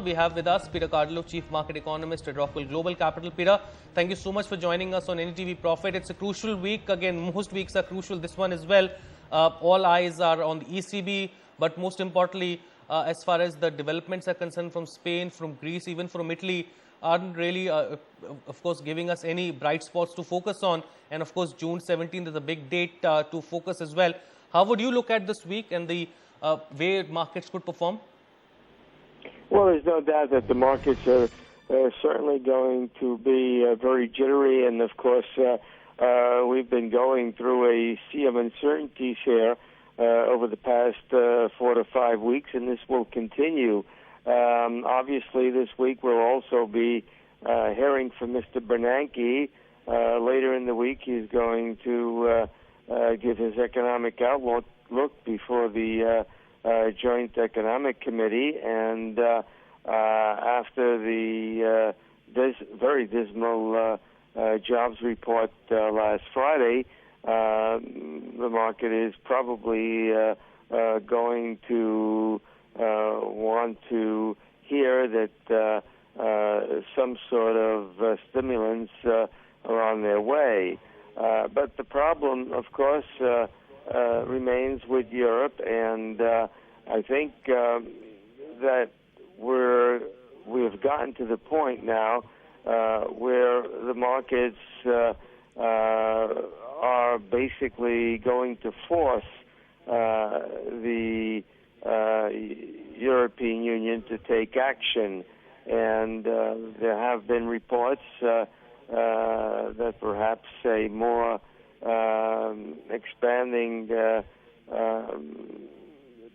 on, we have with us Peter Cardillo, Chief Market Economist at Rockwell Global Capital. Peter, thank you so much for joining us on NTV Profit. It's a crucial week. Again, most weeks are crucial. This one as well. All eyes are on the ECB, but most importantly, as far as the developments are concerned from Spain, from Greece, even from Italy, aren't really, of course, giving us any bright spots to focus on. And of course, June 17th is a big date to focus as well. How would you look at this week and the way markets could perform? Well, there's no doubt that the markets are certainly going to be very jittery, and of course, we've been going through a sea of uncertainties here over the past 4 to 5 weeks, and this will continue. Obviously, this week we'll also be hearing from Mr. Bernanke. Later in the week, he's going to give his economic outlook before the Joint Economic Committee, and after the very dismal jobs report last Friday, the market is probably going to want to hear that some sort of stimulants are on their way. But the problem, of course, remains with Europe, and I think that we've gotten to the point now where the markets are basically going to force the European Union to take action, and there have been reports that perhaps a more expanding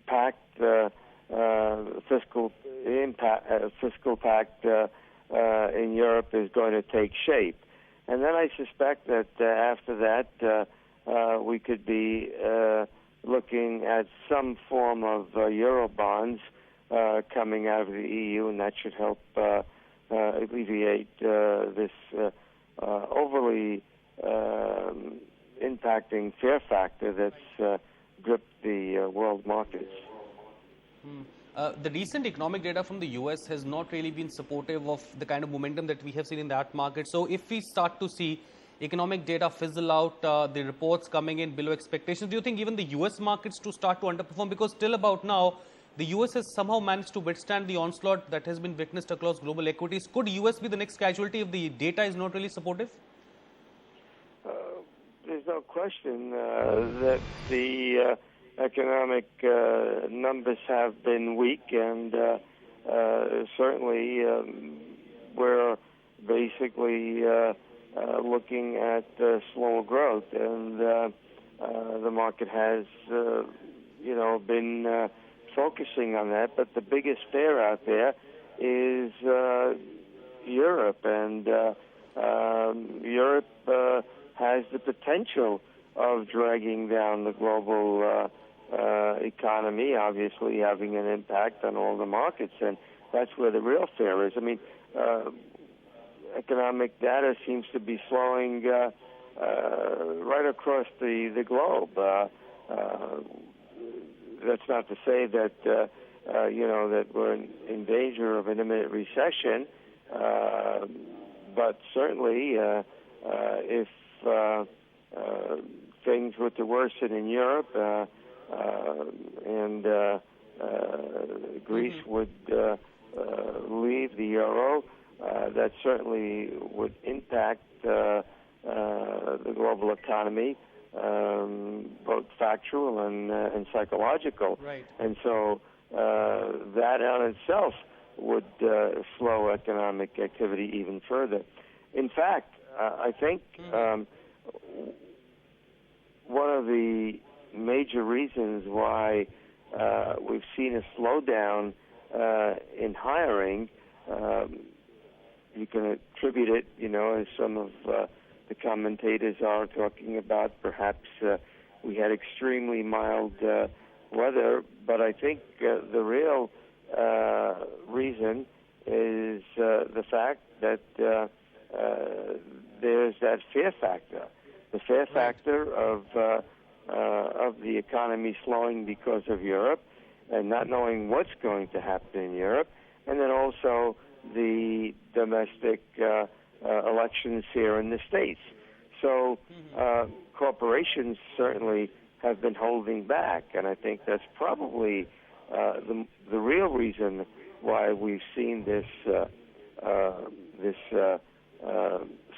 pact, fiscal pact in Europe is going to take shape. And then I suspect that after that we could be looking at some form of euro bonds coming out of the EU, and that should help alleviate this overly impacting fear factor that's gripped the world markets. The recent economic data from the US has not really been supportive of the kind of momentum that we have seen in that market. So if we start to see economic data fizzle out, the reports coming in below expectations, do you think even the US markets to start to underperform? Because till about now, the US has somehow managed to withstand the onslaught that has been witnessed across global equities. Could US be the next casualty if the data is not really supportive? There's no question that the economic numbers have been weak, and certainly we're basically looking at slower growth, and the market has, been focusing on that. But the biggest fear out there is Europe, and Europe has the potential of dragging down the global economy, obviously having an impact on all the markets, and that's where the real fear is. I mean, economic data seems to be slowing right across the globe. That's not to say that that we're in danger of an imminent recession, but certainly if things were to worsen in Europe and Greece would leave the euro, that certainly would impact the global economy, both factual and psychological. Right. And so that on itself would slow economic activity even further. In fact, I think one of the major reasons why we've seen a slowdown in hiring, you can attribute it, as some of the commentators are talking about. Perhaps we had extremely mild weather, but I think the real reason is the fact that there's that fear factor, the fear factor of the economy slowing because of Europe and not knowing what's going to happen in Europe, and then also the domestic elections here in the States. So corporations certainly have been holding back, and I think that's probably the real reason why we've seen this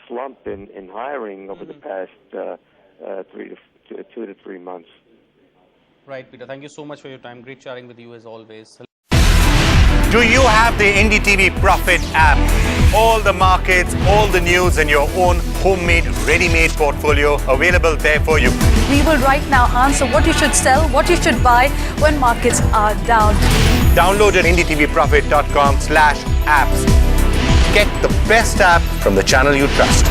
slump in hiring over the past 2 to 3 months. Right, Peter. Thank you so much for your time. Great chatting with you as always. Do you have the NDTV Profit app? All the markets, all the news and your own homemade, ready-made portfolio available there for you. We will right now answer what you should sell, what you should buy when markets are down. Download at ndtvprofit.com/apps. Get the best app from the channel you trust.